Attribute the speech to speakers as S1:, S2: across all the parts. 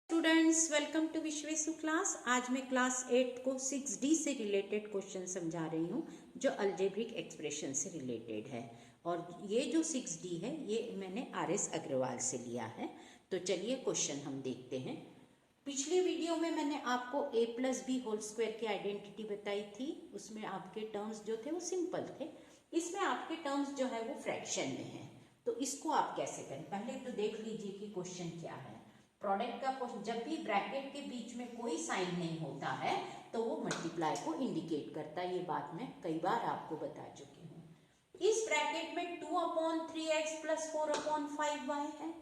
S1: Students, welcome to Vishweshu class. आज मैं class 8 को 6D से रिलेटेड क्वेश्चन समझा रही हूँ जो अलजेब्रिक एक्सप्रेशन से रिलेटेड है। और ये जो 6D है ये मैंने RS अग्रवाल से लिया है। तो चलिए क्वेश्चन हम देखते हैं। पिछले वीडियो में मैंने आपको a+b² की आइडेंटिटी बताई थी। उसमें आपके टर्म्स जो थे वो सिंपल थे। इसमें आपके टर्म्स जो है वो फ्रैक्शन में है। तो इसको आप कैसे करें, पहले तो देख लीजिए कि क्वेश्चन क्या है। प्रोडक्ट का जब भी ब्रैकेट के बीच में कोई साइन नहीं होता है तो वो मल्टीप्लाई को इंडिकेट करता है। ये बात मैं कई बार आपको बता चुकी हूँ। इस ब्रैकेट में 2/3x + 4/5y है।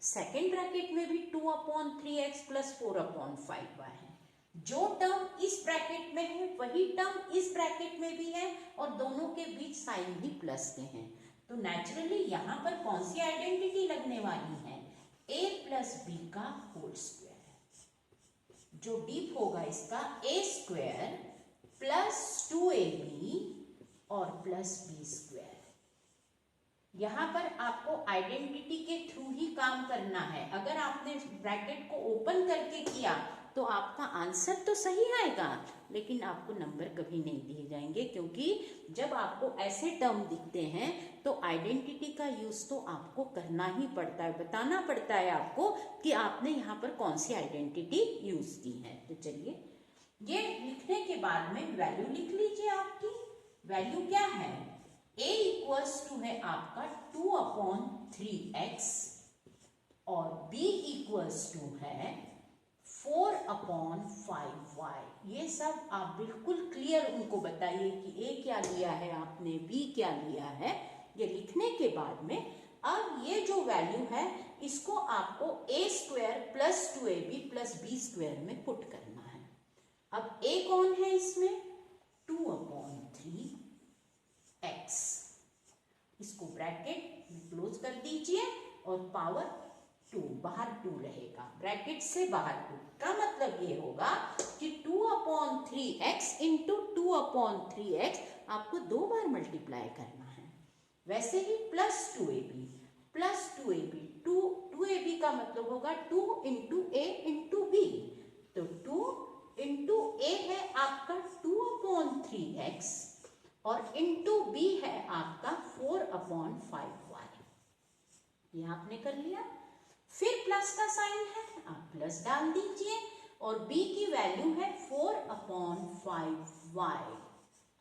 S1: सेकेंड ब्रैकेट में भी 2/3x + 4/5y है। जो टर्म इस ब्रैकेट में है वही टर्म इस ब्रैकेट में भी है और दोनों के बीच साइन भी प्लस के हैं। तो नेचुरली यहाँ पर कौन सी आइडेंटिटी लगने वाली है? a + b का होल स्क्वायर। जो डीप होगा इसका a² + 2ab और +b²। यहां पर आपको आइडेंटिटी के थ्रू ही काम करना है। अगर आपने ब्रैकेट को ओपन करके किया तो आपका आंसर तो सही आएगा, लेकिन आपको नंबर कभी नहीं दिए जाएंगे, क्योंकि जब आपको ऐसे टर्म दिखते हैं तो आइडेंटिटी का यूज तो आपको करना ही पड़ता है, बताना पड़ता है आपको कि आपने यहाँ पर कौन सी आइडेंटिटी यूज की है। तो चलिए ये लिखने के बाद में वैल्यू लिख लीजिए। आपकी वैल्यू क्या है? a = है आपका 2/3x और b = है 4/5y। ये सब आप बिल्कुल क्लियर उनको बताइए कि a क्या लिया है आपने, b क्या लिया है। ये लिखने के बाद में अब ये जो वैल्यू है इसको आपको a² + 2ab + b² में पुट करना है। अब a कौन है इसमें? 2/3x। इसको ब्रैकेट में क्लोज कर दीजिए और पावर 2, बाहर 2 रहेगा, ब्रैकेट से बाहर 2 का मतलब ये होगा कि 2/3x × 2/3x आपको 2 बार मल्टीप्लाई करना है। वैसे ही +2ab 2ab का मतलब होगा 2 × a × b। तो 2 × a है आपका 2/3x और इंटू b है आपका 4/5y। ये आपने कर लिया। फिर प्लस का साइन है, आप प्लस डाल दीजिए और b की वैल्यू है 4/5y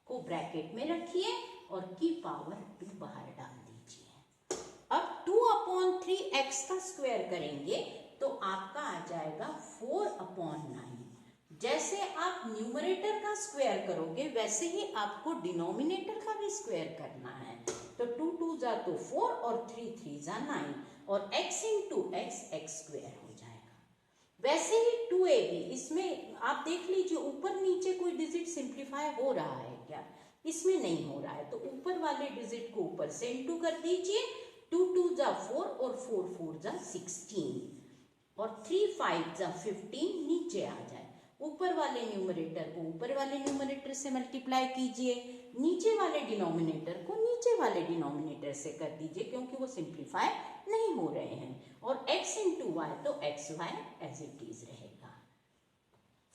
S1: को ब्रैकेट में रखिए और की पावर 2 बाहर डाल दीजिए। अब 2/3x का स्क्वायर करेंगे तो आपका आ जाएगा 4/9। जैसे आप न्यूमरेटर का स्क्वायर करोगे वैसे ही आपको डिनोमिनेटर का भी स्क्वायर करना है। तो 2 2 जा तो 4 और 3 3 जा 9 और x × x² हो जाएगा। वैसे ही 2ab, इसमें आप देख लीजिए ऊपर नीचे कोई डिजिट सिंप्लीफाई हो रहा है क्या? इसमें नहीं हो रहा है, तो ऊपर वाले डिजिट को ऊपर से इंटू कर दीजिए। 2 2 जा 4 और 4 4 जा 16 और 3 5 जा 15 नीचे आ जाए। ऊपर वाले न्यूमरेटर को ऊपर वाले न्यूमरेटर से मल्टीप्लाई कीजिए, नीचे वाले डिनोमिनेटर को नीचे वाले डिनोमिनेटर से कर दीजिए, क्योंकि वो सिंप्लीफाई नहीं हो रहे हैं। और x × y तो xy एज इट इज रहेगा।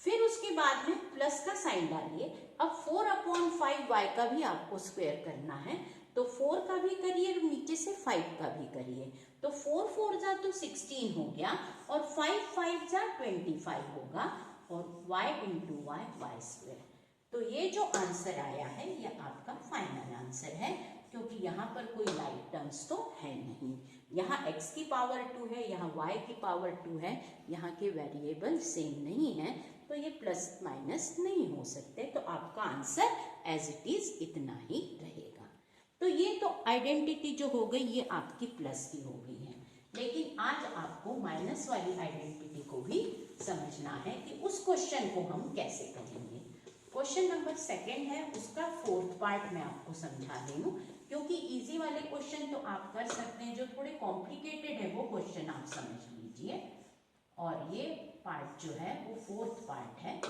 S1: फिर उसके बाद में प्लस का साइन डालिए। अब 4/5y का भी आपको स्क्वायर करना है, तो 4 का भी करिए और नीचे से 5 का भी करिए। तो 4 4 जा तो 16 हो गया और 5 5 जा 25 होगा और y × y² तो ये जो आंसर आया है ये आपका फाइनल आंसर है, क्योंकि यहाँ पर कोई लाइट टर्म्स तो है नहीं। यहाँ x की पावर 2 है, यहाँ y की पावर 2 है, यहाँ के वेरिएबल सेम नहीं है, तो ये प्लस माइनस नहीं हो सकते। तो आपका आंसर एज इट इज इतना ही रहेगा। तो ये तो आइडेंटिटी जो हो गई ये आपकी प्लस की हो गई है, लेकिन आज आपको माइनस वाली आइडेंटिटी को भी समझना है कि उस क्वेश्चन को हम कैसे करेंगे। क्वेश्चन नंबर 2 है, उसका 4th पार्ट मैं आपको समझा रही हूँ, क्योंकि इजी वाले क्वेश्चन तो आप कर सकते हैं, जो थोड़े कॉम्प्लिकेटेड है वो क्वेश्चन आप समझ लीजिए। और ये पार्ट जो है वो 4th पार्ट है।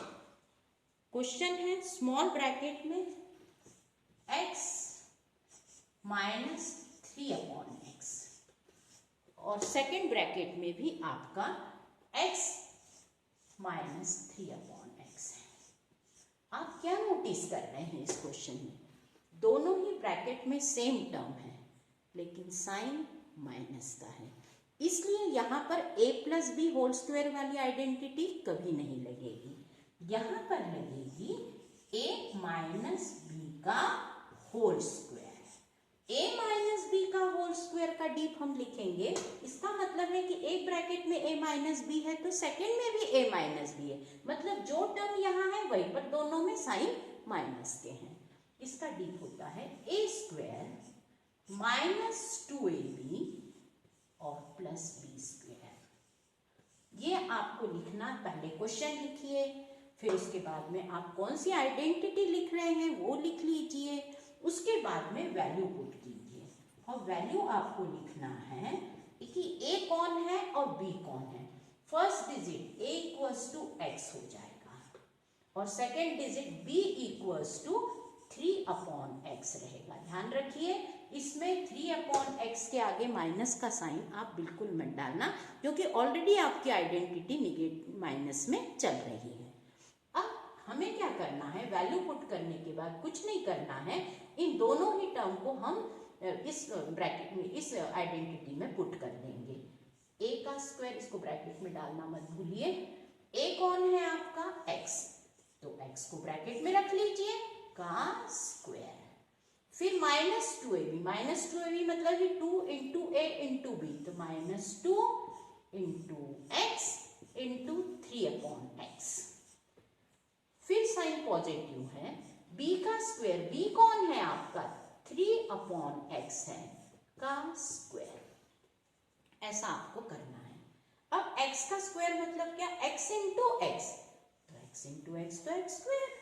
S1: क्वेश्चन है स्मॉल ब्रैकेट में x - 3/x और सेकेंड ब्रैकेट में भी आपका x -3/x है। आप क्या नोटिस कर रहे हैं इस क्वेश्चन में? दोनों ही ब्रैकेट में सेम टर्म है लेकिन साइन माइनस का है, इसलिए यहाँ पर a plus B whole square वाली आइडेंटिटी कभी नहीं लगेगी। यहाँ पर लगेगी a माइनस बी का whole square. a minus B का होल स्क्वायर का डीप हम लिखेंगे, इसका मतलब है कि एक ब्रैकेट में a माइनस बी है तो सेकेंड में भी a माइनस बी है, मतलब जो टर्म यहाँ है वही पर दोनों में साइन माइनस के हैं। इसका डीप होता है a स्क्वायर माइनस 2ab और प्लस बी स्क्वायर। ये आपको लिखना, पहले क्वेश्चन लिखिए, फिर उसके बाद में आप कौन सी आइडेंटिटी लिख रहे हैं वो लिख लीजिए, उसके बाद में वैल्यू पुट कीजिए। और वैल्यू आपको लिखना है कि a कौन है और b कौन है। First digit a equals to x हो जाएगा और second digit b equals to 3/x रहेगा। ध्यान रखिए इसमें 3/x के आगे माइनस का साइन आप बिल्कुल मत डालना, क्योंकि ऑलरेडी आपकी आइडेंटिटी निगेटिव माइनस में चल रही है। अब हमें क्या करना है, वैल्यू पुट करने के बाद कुछ नहीं करना है, इन दोनों ही टर्म को हम इस ब्रैकेट में, इस आइडेंटिटी में पुट कर देंगे। a का स्क्वायर, इसको ब्रैकेट में डालना मत भूलिए। a कौन है आपका x, तो x को ब्रैकेट में रख लीजिए का स्क्वायर, फिर -2ab, -2ab मतलब कि 2 इंटू a इंटू b, तो -2 इंटू x इंटू 3/x, फिर साइन पॉजिटिव है। b का स्क्वायर, b कौन है आपका 3/x है का स्क्वायर, ऐसा आपको करना है। अब x का स्क्वायर मतलब क्या, x इंटू x, तो x इंटू x तो x स्क्वायर।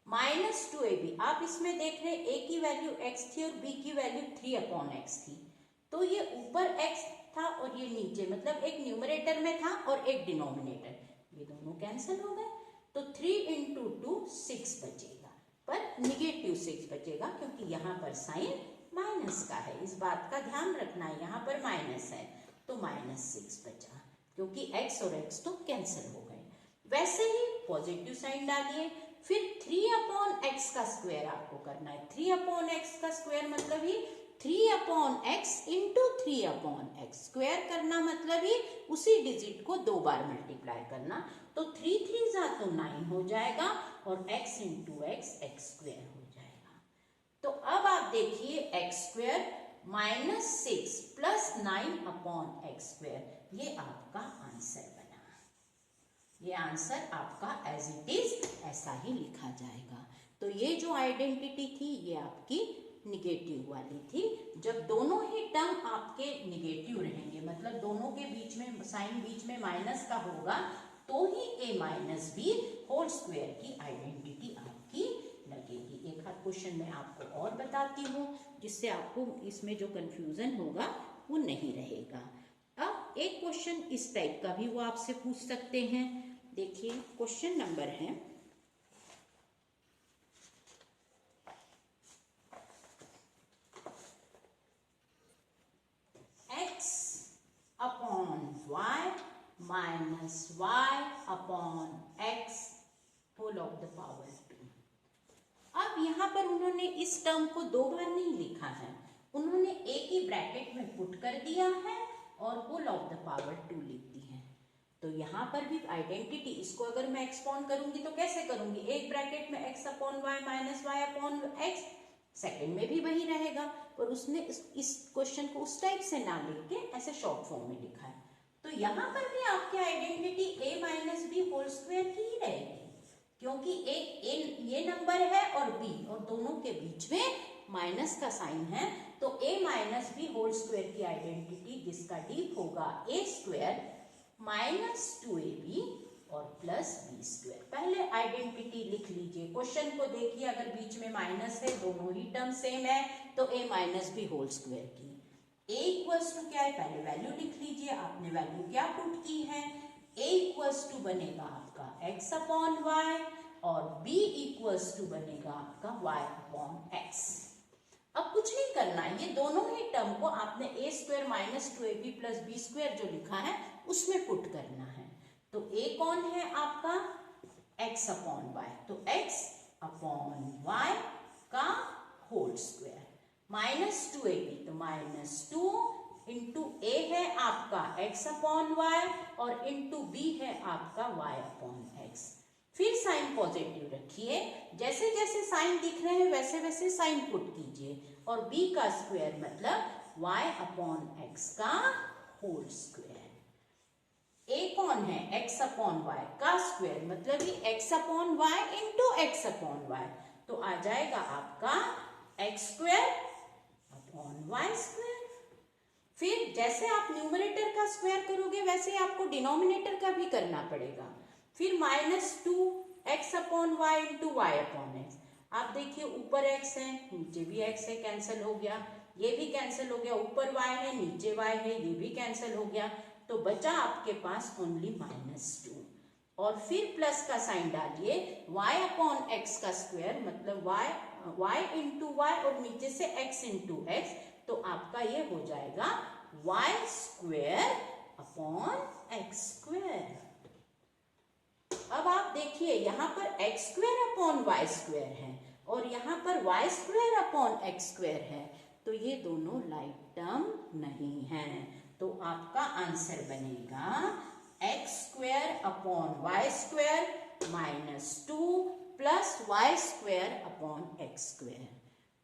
S1: -2ab, आप इसमें देख रहे हैं a की वैल्यू x थी और b की वैल्यू 3/x थी, तो ये ऊपर x था और ये नीचे, मतलब एक न्यूमरेटर में था और एक डिनोमिनेटर, ये दोनों कैंसिल हो गए, तो 3 इंटू 2 6 बचेगा, पर निगेटिव 6 बचेगा क्योंकि यहाँ पर साइन माइनस का है, इस बात का ध्यान रखना है, यहाँ पर माइनस है तो -6 बचा, क्योंकि x और x तो कैंसिल हो गए। वैसे ही पॉजिटिव साइन डालिए, फिर 3/x का स्क्वायर आपको करना है। 3/x का स्क्वायर मतलब ही 3/x इंटू 3/x, स्क्वायर करना मतलब ही उसी डिजिट को 2 बार मल्टीप्लाई करना, तो 3 3 तो 9 हो जाएगा और x इंटू x स्क्वायर हो जाएगा। तो अब आप देखिए x square -6 plus 9/x square, ये आपका आंसर बना। ये आंसर आपका एज इट इज ऐसा ही लिखा जाएगा। तो ये जो आइडेंटिटी थी ये आपकी निगेटिव वाली थी। जब दोनों ही टर्म आपके निगेटिव रहेंगे, मतलब दोनों के बीच में साइन बीच में माइनस का होगा, तो ही a minus B whole square की आइडेंटिटी आपकी लगेगी। एक आध क्वेश्चन मैं आपको और बताती हूँ जिससे आपको इसमें जो कंफ्यूजन होगा वो नहीं रहेगा। अब एक क्वेश्चन इस टाइप का भी वो आपसे पूछ सकते हैं। देखिए क्वेश्चन नंबर है x upon y minus y upon x whole of the power 2। अब यहाँ पर उन्होंने इस टर्म को 2 बार नहीं लिखा है, उन्होंने a की ब्रैकेट में पुट कर दिया है और होल ऑफ द पावर 2 लिख दी है। तो यहाँ पर भी आइडेंटिटी, इसको अगर मैं एक्सपांड करूंगी तो कैसे करूंगी, एक ब्रैकेट में x upon Y minus Y upon X, second में भी वही रहेगा, पर उसने इस क्वेश्चन को उस टाइप से ना लिख के ऐसे शॉर्ट फॉर्म में लिखा है। तो यहाँ पर भी आपकी identity a minus B whole square की ही रहेगी, क्योंकि ये नंबर है और b और दोनों के बीच में माइनस का साइन है, तो a minus B whole square की आइडेंटिटी जिसका डीप होगा a स्क्वायर -2ab और प्लस बी स्क्वायर। पहले आइडेंटिटी लिख लीजिए, क्वेश्चन को देखिए, अगर बीच में माइनस है, दोनों ही टर्म सेम है, तो a minus B whole square की a इक्वल्स टू क्या है, पहले वैल्यू लिख लीजिए, आपने वैल्यू क्या पुट की है, a इक्वल्स टू बनेगा आपका x अपॉन y और b इक्वल्स टू बनेगा आपका y अपॉन x। अब कुछ नहीं करना है, ये दोनों ही टर्म को आपने a square -2ab plus B square जो लिखा है उसमें पुट करना है। तो a कौन है आपका x अपॉन y, तो x अपॉन y का होल स्क्वायर -2ab, तो -2 इंटू a है आपका x अपॉन y और इंटू b है आपका y अपॉन x। फिर साइन पॉजिटिव रखिए, जैसे जैसे साइन दिख रहे हैं वैसे वैसे साइन पुट कीजिए और b का स्क्वायर मतलब y अपॉन x का होल स्क्वायर। a कौन है x अपॉन y का स्क्वायर मतलब ये x upon y into x upon y, तो आ जाएगा आपका x square upon y square. फिर जैसे आप न्यूमरेटर का स्क्वायर करोगे वैसे आपको डिनोमिनेटर का भी करना पड़ेगा। फिर -2 x upon y into y upon x। आप देखिए ऊपर x है नीचे भी x है, कैंसिल हो गया, ये भी कैंसिल हो गया, ऊपर y है नीचे y है, ये भी कैंसिल हो गया, तो बचा आपके पास ओनली -2। और फिर प्लस का साइन डालिए, y अपॉन x का स्क्वायर मतलब y इंटू y और नीचे से x इंटू x, तो आपका ये हो जाएगा y square upon x square. अब आप देखिए यहाँ पर x square upon y square है और यहाँ पर y square upon x square है, तो ये दोनों लाइक टर्म नहीं है, तो आपका आंसर बनेगा x square upon y square -2 plus y square upon x square.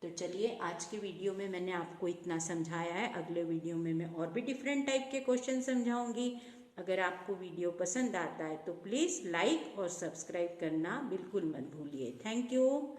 S1: तो चलिए आज के वीडियो में मैंने आपको इतना समझाया है, अगले वीडियो में मैं और भी डिफरेंट टाइप के क्वेश्चन समझाऊंगी। अगर आपको वीडियो पसंद आता है तो प्लीज़ लाइक और सब्सक्राइब करना बिल्कुल मत भूलिए। Thank you.